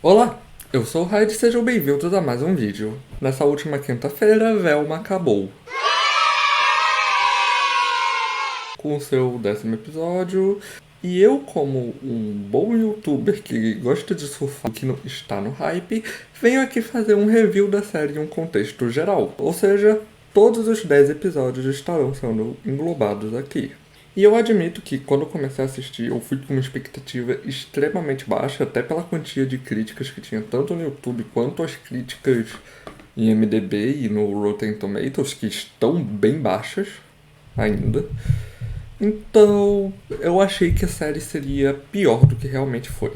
Olá, eu sou o Raid e sejam bem-vindos a mais um vídeo. Nessa última quinta-feira, Velma acabou com o seu 10º episódio, e eu, como um bom youtuber que gosta de surfar que está no hype, venho aqui fazer um review da série em um contexto geral, ou seja, todos os 10 episódios estarão sendo englobados aqui. E eu admito que quando eu comecei a assistir, eu fui com uma expectativa extremamente baixa, até pela quantia de críticas que tinha tanto no YouTube quanto as críticas em MDB e no Rotten Tomatoes, que estão bem baixas ainda. Então, eu achei que a série seria pior do que realmente foi.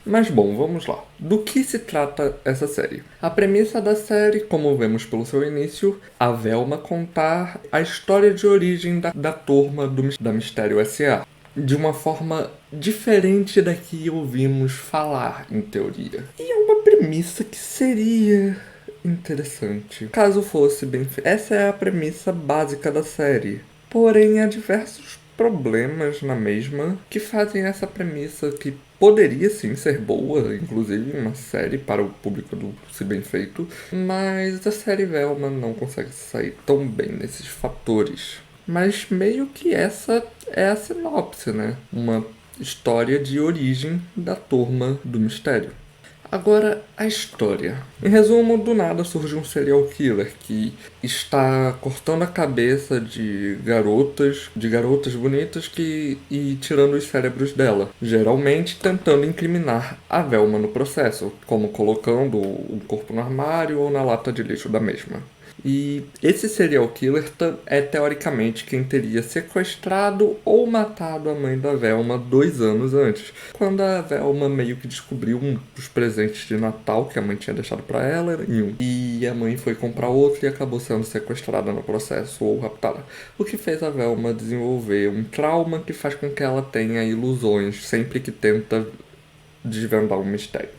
Mas bom, vamos lá. Do que se trata essa série? A premissa da série, como vemos pelo seu início, a Velma contar a história de origem da turma da Mistério S.A. de uma forma diferente da que ouvimos falar, em teoria. E é uma premissa que seria interessante, caso fosse bem feita. Essa é a premissa básica da série. Porém, há diversos problemas na mesma que fazem essa premissa, que poderia sim ser boa, inclusive uma série para o público adulto, se bem feito, mas a série Velma não consegue sair tão bem nesses fatores. Mas meio que essa é a sinopse, né? Uma história de origem da turma do mistério. Agora, a história. Em resumo, do nada surge um serial killer que está cortando a cabeça de garotas bonitas e tirando os cérebros dela, geralmente tentando incriminar a Velma no processo, como colocando o corpo no armário ou na lata de lixo da mesma. E esse serial killer é teoricamente quem teria sequestrado ou matado a mãe da Velma 2 anos antes, quando a Velma meio que descobriu um dos presentes de Natal que a mãe tinha deixado para ela e a mãe foi comprar outro e acabou sendo sequestrada no processo ou raptada. O que fez a Velma desenvolver um trauma que faz com que ela tenha ilusões sempre que tenta desvendar um mistério.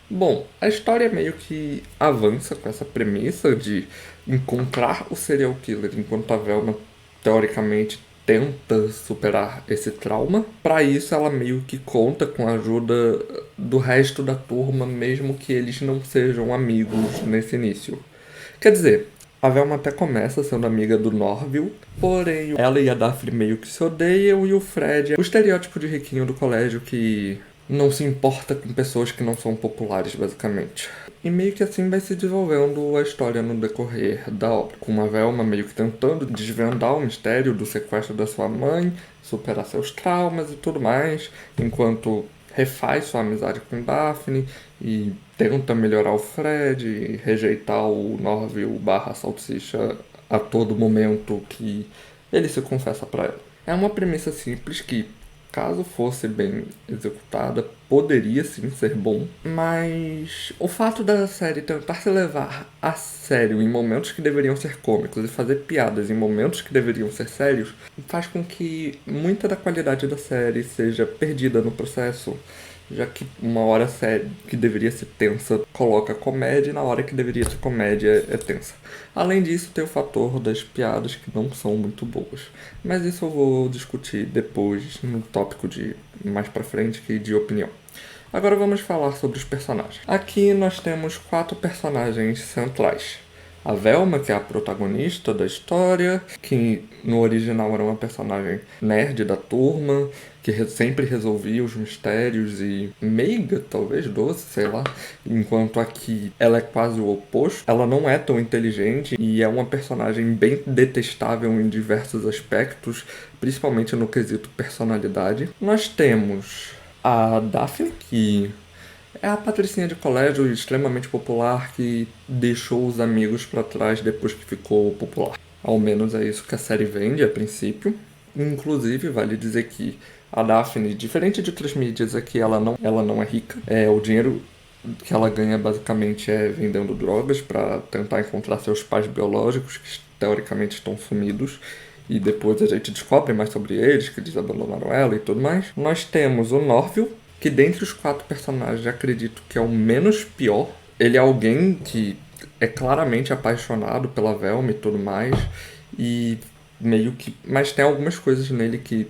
Bom, a história meio que avança com essa premissa de encontrar o serial killer enquanto a Velma, teoricamente, tenta superar esse trauma. Para isso, ela meio que conta com a ajuda do resto da turma, mesmo que eles não sejam amigos nesse início. Quer dizer, a Velma até começa sendo amiga do Norville, porém ela e a Daphne meio que se odeiam e o Fred é o estereótipo de riquinho do colégio que não se importa com pessoas que não são populares, basicamente. E meio que assim vai se desenvolvendo a história no decorrer da obra, com a Velma meio que tentando desvendar o mistério do sequestro da sua mãe, superar seus traumas e tudo mais, enquanto refaz sua amizade com Daphne e tenta melhorar o Fred, e rejeitar o Norville barra Salsicha a todo momento que ele se confessa pra ela. É uma premissa simples que, caso fosse bem executada, poderia sim ser bom, mas o fato da série tentar se levar a sério em momentos que deveriam ser cômicos e fazer piadas em momentos que deveriam ser sérios faz com que muita da qualidade da série seja perdida no processo, já que uma hora a série que deveria ser tensa coloca comédia e na hora que deveria ser comédia é tensa. Além disso, tem o fator das piadas que não são muito boas. Mas isso eu vou discutir depois no tópico de mais pra frente, que é de opinião. Agora vamos falar sobre os personagens. Aqui nós temos 4 personagens centrais. A Velma, que é a protagonista da história, que no original era uma personagem nerd da turma, que sempre resolvia os mistérios e meiga, talvez doce, sei lá. Enquanto aqui ela é quase o oposto. Ela não é tão inteligente e é uma personagem bem detestável em diversos aspectos, principalmente no quesito personalidade. Nós temos a Daphne, que é a patricinha de colégio extremamente popular que deixou os amigos pra trás depois que ficou popular. Ao menos é isso que a série vende a princípio. Inclusive, vale dizer que a Daphne, diferente de outras mídias, aqui ela não é rica. O dinheiro que ela ganha basicamente é vendendo drogas pra tentar encontrar seus pais biológicos, que teoricamente estão sumidos. E depois a gente descobre mais sobre eles, que eles abandonaram ela e tudo mais. Nós temos o Norville, que dentre os 4 personagens acredito que é o menos pior. Ele é alguém que é claramente apaixonado pela Velma e tudo mais, e meio que... mas tem algumas coisas nele que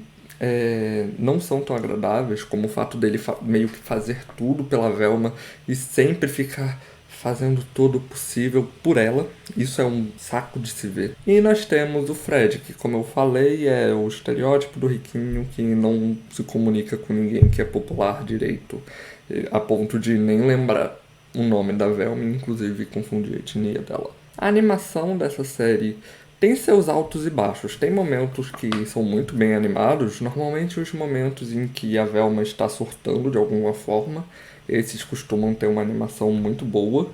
não são tão agradáveis, como o fato dele meio que fazer tudo pela Velma e sempre ficar fazendo todo o possível por ela. Isso é um saco de se ver. E nós temos o Fred, que, como eu falei, é o estereótipo do riquinho que não se comunica com ninguém que é popular direito, a ponto de nem lembrar o nome da Velma e inclusive confundir a etnia dela. A animação dessa série tem seus altos e baixos. Tem momentos que são muito bem animados, normalmente os momentos em que a Velma está surtando de alguma forma. Esses costumam ter uma animação muito boa.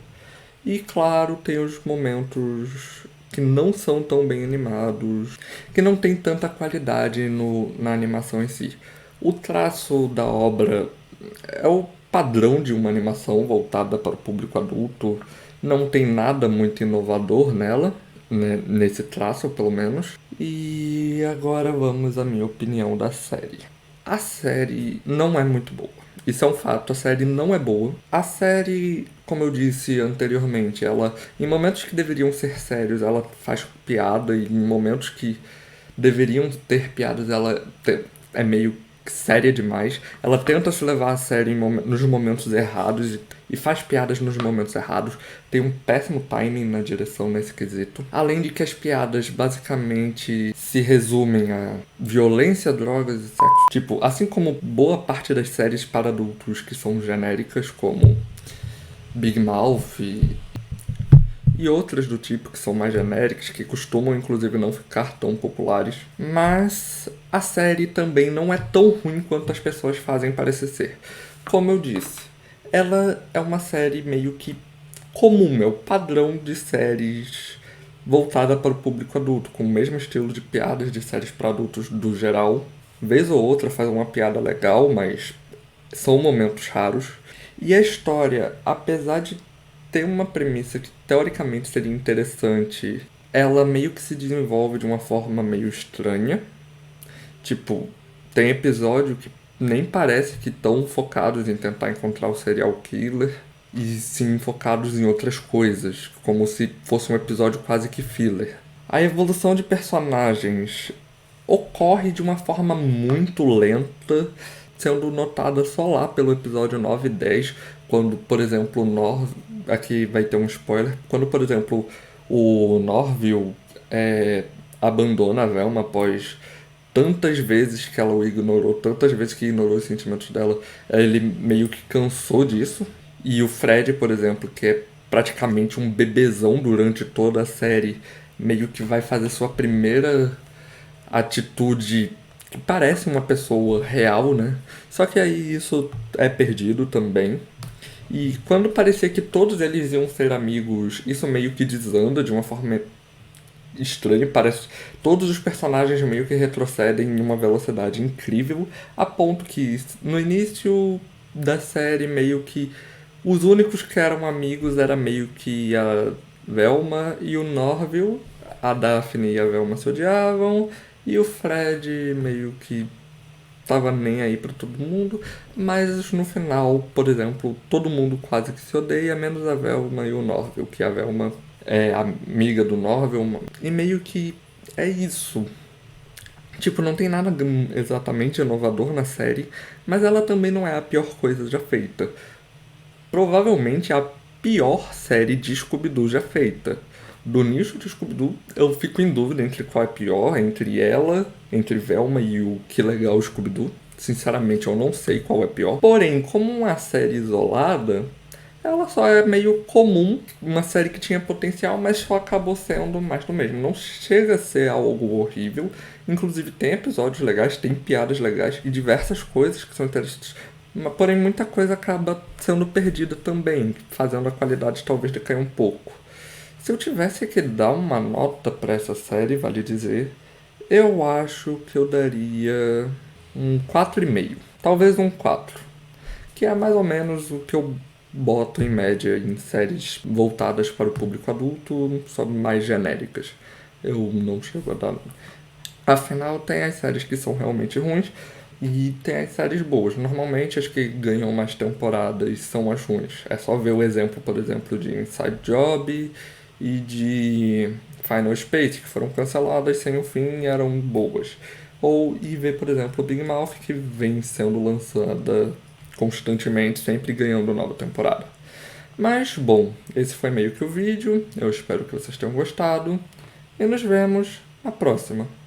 E claro, tem os momentos que não são tão bem animados, que não tem tanta qualidade na animação em si. O traço da obra é o padrão de uma animação voltada para o público adulto. Não tem nada muito inovador nela, né, nesse traço pelo menos. E agora vamos à minha opinião da série. A série não é muito boa. Isso é um fato, a série não é boa. A série, como eu disse anteriormente, ela, em momentos que deveriam ser sérios, ela faz piada, e em momentos que deveriam ter piadas, é meio séria demais. Ela tenta se levar a sério nos momentos errados e faz piadas nos momentos errados. Tem um péssimo timing na direção nesse quesito. Além de que as piadas basicamente se resumem a violência, drogas e sexo. Tipo, assim como boa parte das séries para adultos que são genéricas, como Big Mouth e outras do tipo que são mais genéricas, que costumam inclusive não ficar tão populares. Mas a série também não é tão ruim quanto as pessoas fazem parecer ser. Como eu disse, ela é uma série meio que comum, é o padrão de séries voltada para o público adulto, com o mesmo estilo de piadas de séries para adultos do geral. Vez ou outra faz uma piada legal, mas são momentos raros. E a história, apesar de ter uma premissa que teoricamente seria interessante, ela meio que se desenvolve de uma forma meio estranha. Tipo, tem episódio que nem parece que estão focados em tentar encontrar o serial killer, e sim focados em outras coisas, como se fosse um episódio quase que filler. A evolução de personagens ocorre de uma forma muito lenta, sendo notada só lá pelo episódio 9 e 10, quando, por exemplo, aqui vai ter um spoiler, quando, por exemplo, o Norville abandona a Velma após tantas vezes que ela o ignorou, tantas vezes que ignorou os sentimentos dela, ele meio que cansou disso. E o Fred, por exemplo, que é praticamente um bebezão durante toda a série, meio que vai fazer sua primeira atitude que parece uma pessoa real, né? Só que aí isso é perdido também. E quando parecia que todos eles iam ser amigos, isso meio que desanda de uma forma estranha. Parece todos os personagens meio que retrocedem em uma velocidade incrível, a ponto que no início da série meio que os únicos que eram amigos era meio que a Velma e o Norville. A Daphne e a Velma se odiavam, e o Fred meio que tava nem aí pra todo mundo, mas no final, por exemplo, todo mundo quase que se odeia, menos a Velma e o Norville, que a Velma é amiga do Norville, e meio que é isso. Tipo, não tem nada exatamente inovador na série, mas ela também não é a pior coisa já feita. Provavelmente a pior série de Scooby-Doo já feita. Do nicho de Scooby-Doo, eu fico em dúvida entre qual é pior, entre ela, entre Velma e o Que Legal Scooby-Doo. Sinceramente, eu não sei qual é pior. Porém, como uma série isolada, ela só é meio comum, uma série que tinha potencial, mas só acabou sendo mais do mesmo. Não chega a ser algo horrível. Inclusive tem episódios legais, tem piadas legais e diversas coisas que são interessantes. Porém, muita coisa acaba sendo perdida também, fazendo a qualidade talvez decair um pouco. Se eu tivesse que dar uma nota pra essa série, vale dizer, eu acho que eu daria um 4,5. Talvez um 4. Que é mais ou menos o que eu boto em média em séries voltadas para o público adulto, só mais genéricas. Eu não chego a dar. Afinal, tem as séries que são realmente ruins e tem as séries boas. Normalmente as que ganham mais temporadas são as ruins. É só ver o exemplo, por exemplo, de Inside Job e de Final Space, que foram canceladas sem o fim e eram boas. ou ir ver, por exemplo, o Big Mouth, que vem sendo lançada constantemente, sempre ganhando nova temporada. Mas, bom, esse foi meio que o vídeo. Eu espero que vocês tenham gostado. E nos vemos na próxima.